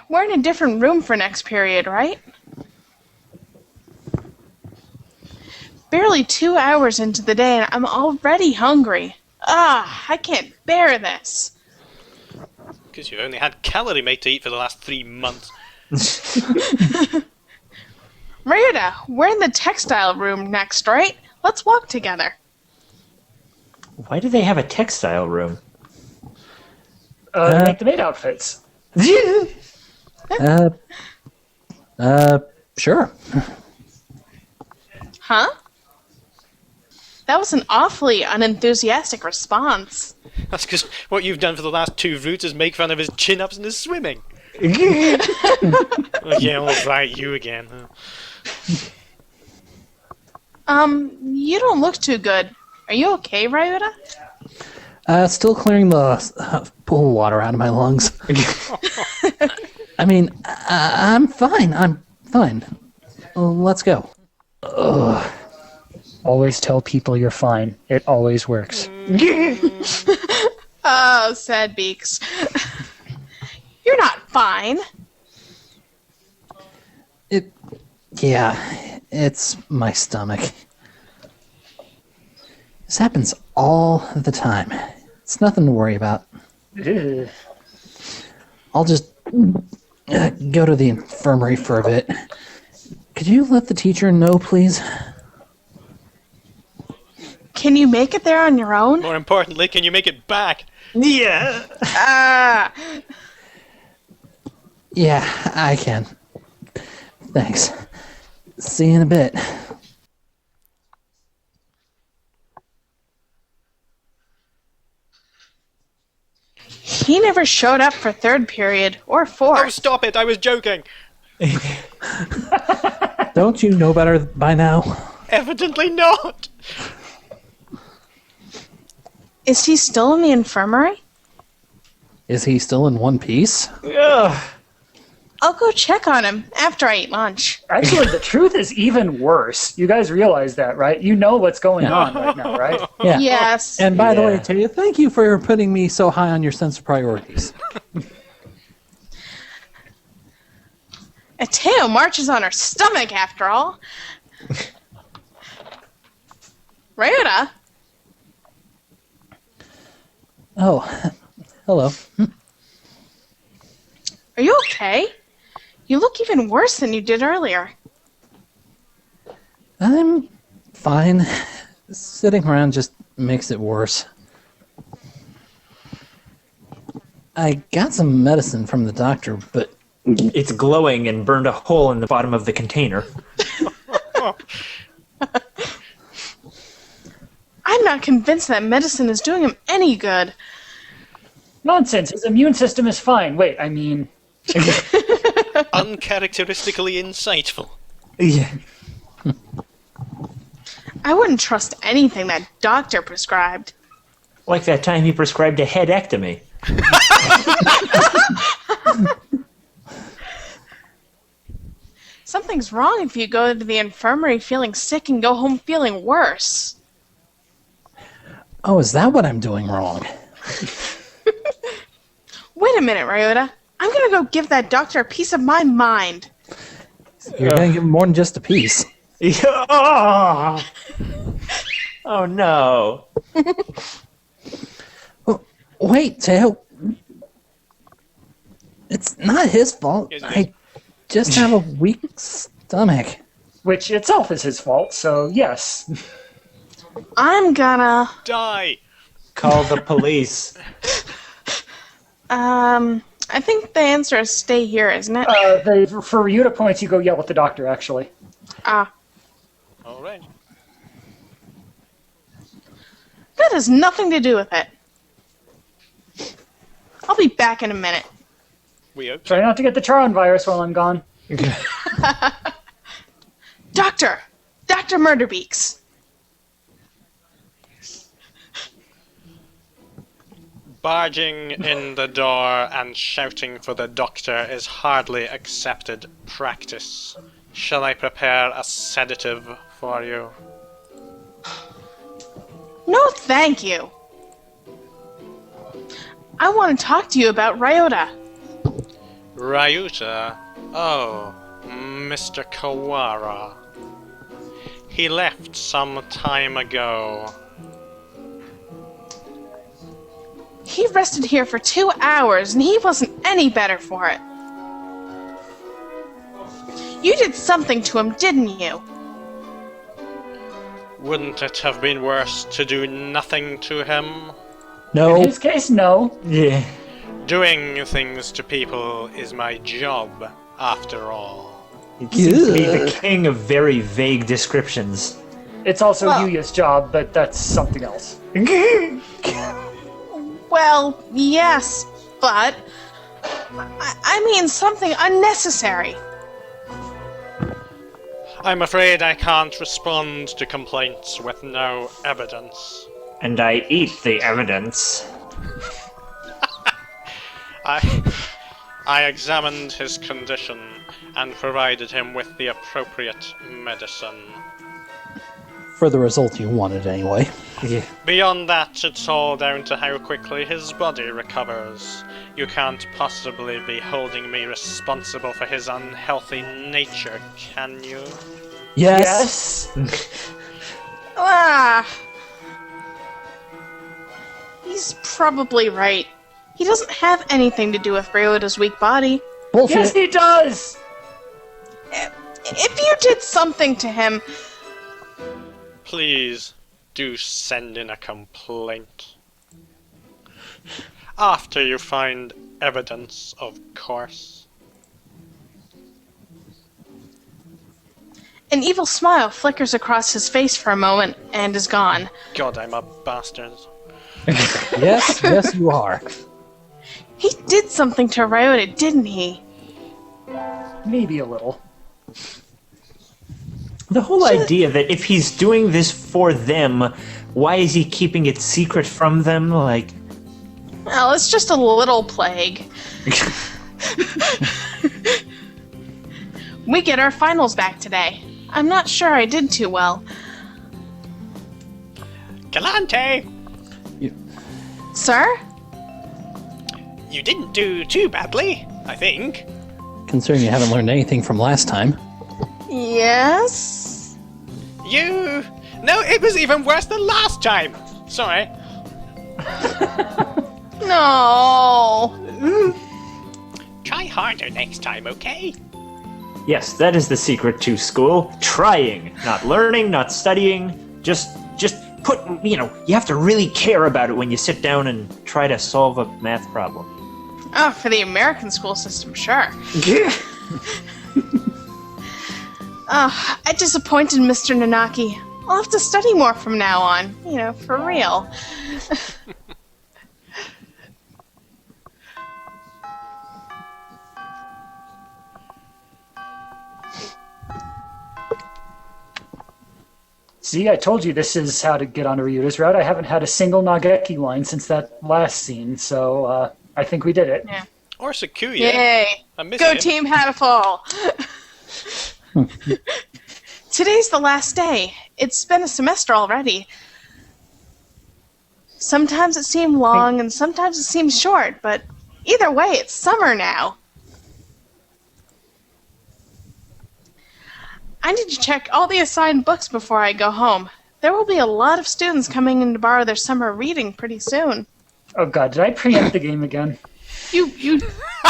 we're in a different room for next period, right? Barely 2 hours into the day and I'm already hungry. I can't bear this. Because you've only had calorie mate to eat for the last 3 months. Ryouta, we're in the textile room next, right? Let's walk together. Why do they have a textile room? They make the maid outfits. Sure. Huh? That was an awfully unenthusiastic response. That's because what you've done for the last 2 routes is make fun of his chin-ups and his swimming. Yeah, alright, you again. You don't look too good. Are you okay, Ryouta? Still clearing the pool water out of my lungs. I mean, I'm fine. I'm fine. Let's go. Ugh. Always tell people you're fine. It always works. Oh, sad beaks. You're not fine. Yeah, it's my stomach. This happens all the time. It's nothing to worry about. Ugh. I'll just go to the infirmary for a bit. Could you let the teacher know, please? Can you make it there on your own? More importantly, can you make it back? Yeah. Yeah, I can. Thanks. See you in a bit. He never showed up for 3rd period or 4th. Oh, stop it! I was joking! Don't you know better by now? Evidently not! Is he still in the infirmary? Is he still in one piece? Ugh. I'll go check on him after I eat lunch. Actually, the truth is even worse. You guys realize that, right? You know what's going on right now, right? Yeah. Yes. And by the way, Yeah. Taya, thank you for putting me so high on your sense of priorities. Kjorteo marches on her stomach after all. Ryouta? Oh, hello. Are you okay? You look even worse than you did earlier. I'm fine. Sitting around just makes it worse. I got some medicine from the doctor, but It's glowing and burned a hole in the bottom of the container. I'm not convinced that medicine is doing him any good. Nonsense. His immune system is fine. Wait, I mean... Uncharacteristically insightful. Yeah. I wouldn't trust anything that doctor prescribed. Like that time he prescribed a headectomy. Something's wrong if you go to the infirmary feeling sick and go home feeling worse. oh, is that what I'm doing wrong? Wait a minute, Ryouta. I'm gonna go give that doctor a piece of my mind. You're gonna give him more than just a piece. Oh, oh no. Wait, Teo. It's not his fault. Yes, it is. I just have a weak stomach. Which itself is his fault, so yes. I'm gonna... Die! Call the police. I think the answer is stay here, isn't it? For Ryouta points, you go yell at the doctor, actually. Alright. That has nothing to do with it. I'll be back in a minute. We hope. Try not to get the Charon virus while I'm gone. Doctor! Dr. Murderbeaks! Barging in the door and shouting for the doctor is hardly accepted practice. Shall I prepare a sedative for you? No, thank you. I want to talk to you about Ryouta. Ryouta? Oh, Mr. Kawara. He left some time ago. He rested here for 2 hours, and he wasn't any better for it. You did something to him, didn't you? Wouldn't it have been worse to do nothing to him? No. In his case, no. Yeah. Doing things to people is my job, after all. You seem to be the Ugh. king of very vague descriptions. It's also Well- Yuya's job, but that's something else. Well, yes, but... I mean something unnecessary. I'm afraid I can't respond to complaints with no evidence. And I eat the evidence. I examined his condition and provided him with the appropriate medicine. For the result you wanted, anyway. Yeah. Beyond that, it's all down to how quickly his body recovers. You can't possibly be holding me responsible for his unhealthy nature, can you? Yes. Ah. He's probably right. He doesn't have anything to do with Ryota's weak body. Bullshit. Yes, he does! If you did something to him... Please, do send in a complaint. After you find evidence, of course. An evil smile flickers across his face for a moment and is gone. God, I'm a bastard. Yes, you are. He did something to Ryota, didn't he? Maybe a little. The whole idea that if he's doing this for them, why is he keeping it secret from them? Like, Well, it's just a little plague. We get our finals back today. I'm not sure I did too well. Galante! Sir? You didn't do too badly, I think. Considering you haven't learned anything from last time. Yes? You... No, it was even worse than last time! Sorry. No. Try harder next time, okay? yes, that is the secret to school. Trying, not learning, not studying. Just put, you have to really care about it when you sit down and try to solve a math problem. Oh, for the American school system, sure. Oh, I disappointed Mr. Nanaki. I'll have to study more from now on. For real. See, I told you this is how to get onto Ryuta's route. I haven't had a single Nageki line since that last scene, so I think we did it. Yeah. Or Sakuya. Yay! I miss Go him. Team Hatoful! Today's the last day. It's been a semester already. Sometimes it seemed long and sometimes it seems short, but either way, it's summer now. I need to check all the assigned books before I go home. There will be a lot of students coming in to borrow their summer reading pretty soon. Oh god, did I preempt the game again? You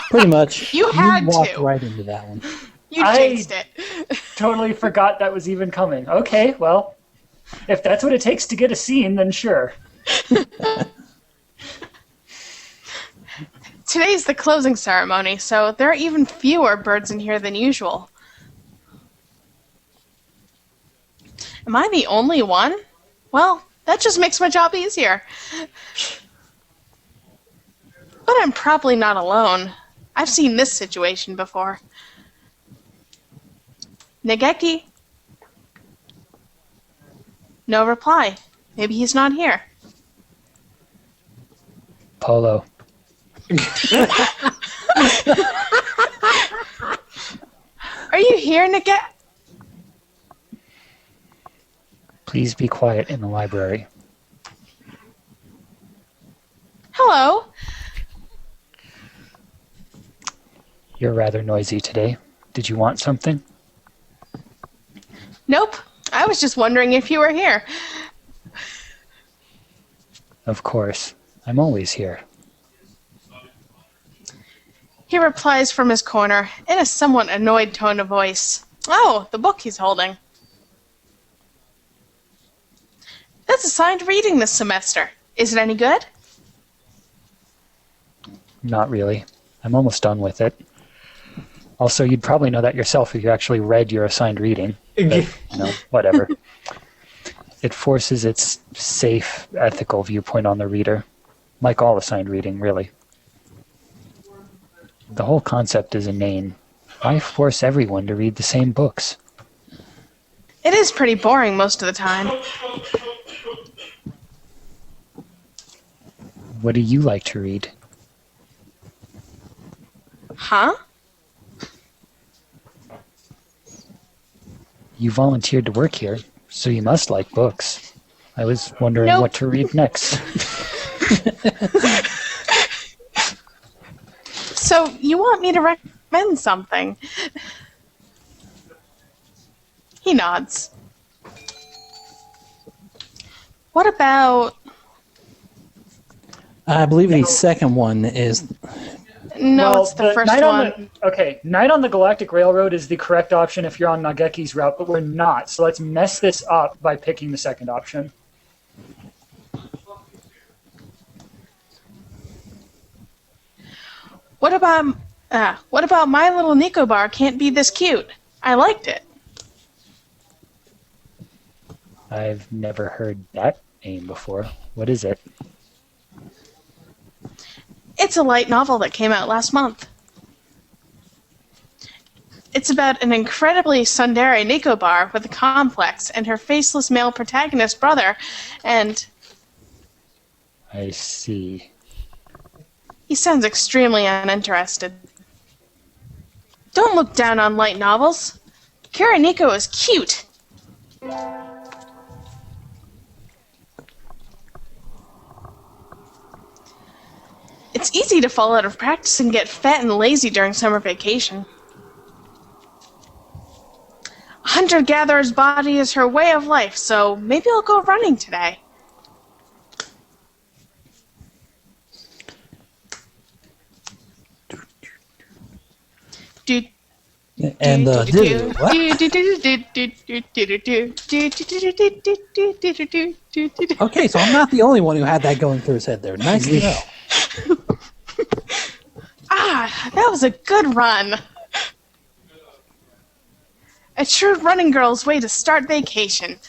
Pretty much. You had walked to. right into that one. jinxed it. Totally forgot that was even coming. Okay, well, if that's what it takes to get a scene, then sure. Today's the closing ceremony, so there are even fewer birds in here than usual. Am I the only one? Well, that just makes my job easier. But I'm probably not alone. I've seen this situation before. Nageki? No reply. Maybe he's not here. Polo. Are you here, Nageki? Please be quiet in the library. Hello. You're rather noisy today. Did you want something? Nope. I was just wondering if you were here. Of course. I'm always here. He replies from his corner in a somewhat annoyed tone of voice. Oh, the book he's holding. That's assigned reading this semester. Is it any good? Not really. I'm almost done with it. Also, you'd probably know that yourself if you actually read your assigned reading. But, whatever. It forces its safe, ethical viewpoint on the reader. Like all assigned reading, really. The whole concept is inane. Why force everyone to read the same books? It is pretty boring most of the time. What do you like to read? Huh? You volunteered to work here, so you must like books. I was wondering Nope. what to read next. So, you want me to recommend something? He nods. What about... I believe the second one is. No, it's the first one. Night on the Galactic Railroad is the correct option if you're on Nageki's route, but we're not. So let's mess this up by picking the second option. What about My Little Nicobar Can't Be This Cute? I liked it. I've never heard that name before. What is it? It's a light novel that came out last month. It's about an incredibly tsundere Nicobar with a complex and her faceless male protagonist brother, and... I see. He sounds extremely uninterested. Don't look down on light novels. Nico is cute. It's easy to fall out of practice and get fat and lazy during summer vacation. A hunter-gatherer's body is her way of life, so maybe I'll go running today. And what? Okay, so I'm not the only one who had that going through his head there. Nice to know. That was a good run. A true running girl's way to start vacation.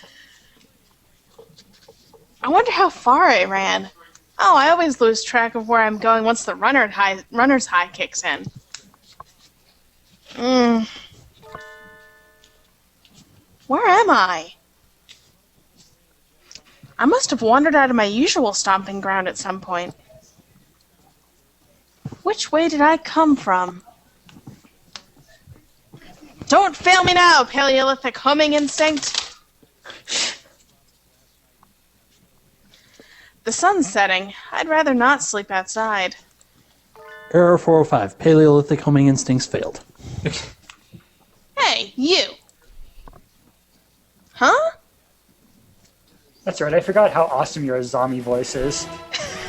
I wonder how far I ran. Oh, I always lose track of where I'm going once the runner's high kicks in. Where am I? I must have wandered out of my usual stomping ground at some point. Which way did I come from? Don't fail me now, Paleolithic homing instinct! The sun's setting. I'd rather not sleep outside. Error 405. Paleolithic homing instincts failed. Hey, you! Huh? That's right, I forgot how awesome your Azami voice is.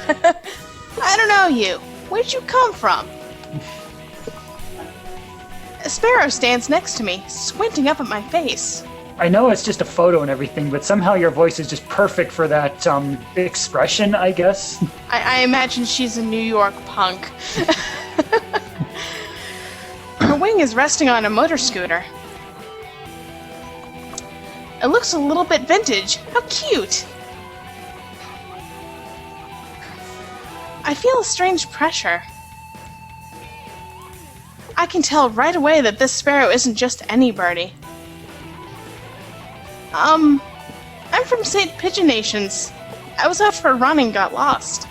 I don't know you. Where'd you come from? A sparrow stands next to me, squinting up at my face. I know it's just a photo and everything, but somehow your voice is just perfect for that, expression, I guess. I imagine she's a New York punk. Her wing is resting on a motor scooter. It looks a little bit vintage. How cute! I feel a strange pressure. I can tell right away that this sparrow isn't just any birdie. I'm from St. Pigeon Nations. I was out for a run and got lost.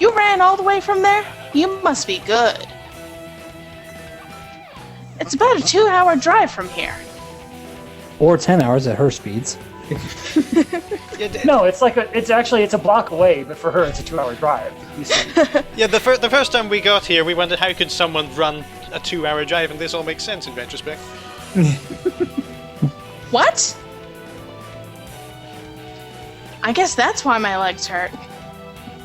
You ran all the way from there? You must be good. It's about a 2-hour drive from here. Or 10 hours at her speeds. No, it's a block away, but for her it's a 2-hour drive. You see. Yeah, the first time we got here, we wondered how could someone run a 2-hour drive, and this all makes sense in retrospect. What? I guess that's why my legs hurt.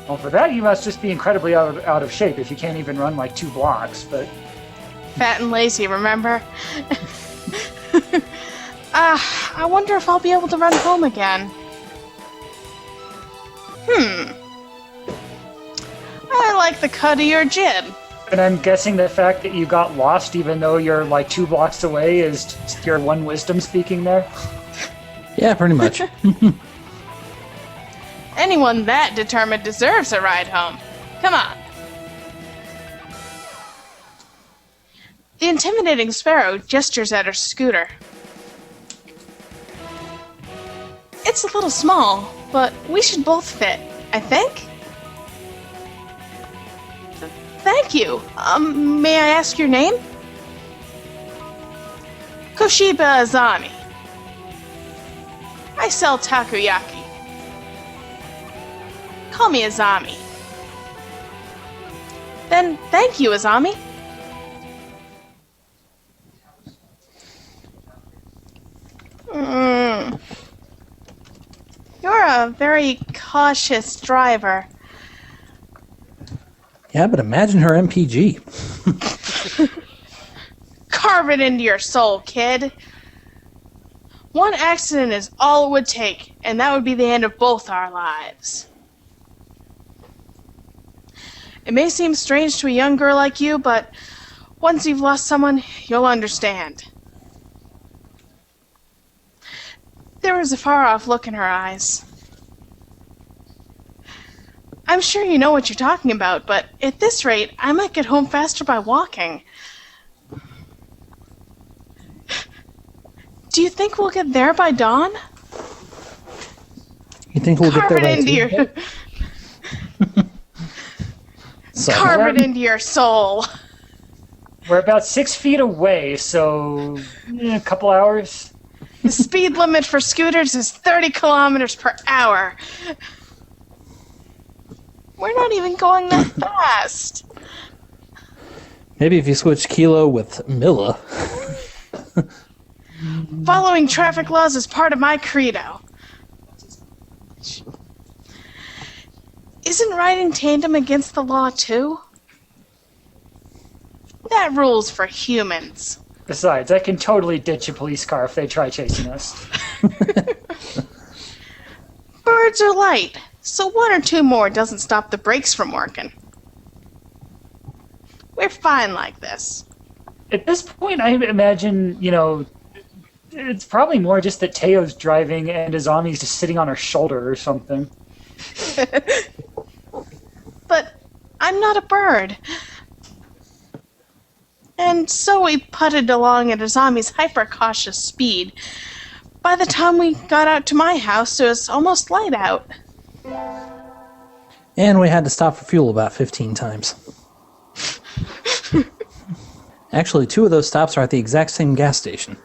Well, for that you must just be incredibly out of shape if you can't even run like 2 blocks, but... Fat and lazy, remember? I wonder if I'll be able to run home again. I like the cut of your jib. And I'm guessing the fact that you got lost even though you're like 2 blocks away is just your one wisdom speaking there? Yeah, pretty much. Anyone that determined deserves a ride home. Come on. The intimidating sparrow gestures at her scooter. It's a little small, but we should both fit, I think. Thank you. May I ask your name? Koshiba Azami. I sell takoyaki. Call me Azami. Then thank you, Azami. You're a very cautious driver. Yeah, but imagine her MPG. Carve it into your soul, kid. One accident is all it would take, and that would be the end of both our lives. It may seem strange to a young girl like you, but once you've lost someone, you'll understand. There was a far-off look in her eyes. I'm sure you know what you're talking about, but at this rate, I might get home faster by walking. Do you think we'll get there by dawn? You think we'll get there by Tuesday? Carve it into your soul. We're about 6 feet away, so a couple hours. The speed limit for scooters is 30 kilometers per hour. We're not even going that fast. Maybe if you switch Kilo with Milla. Following traffic laws is part of my credo. Isn't riding tandem against the law, too? That rule's for humans. Besides, I can totally ditch a police car if they try chasing us. Birds are light, so 1 or 2 more doesn't stop the brakes from working. We're fine like this. At this point, I imagine, it's probably more just that Teo's driving and Azami's just sitting on her shoulder or something. But I'm not a bird. And so we putted along at Azami's hyper-cautious speed. By the time we got out to my house, it was almost light out. And we had to stop for fuel about 15 times. Actually, 2 of those stops are at the exact same gas station.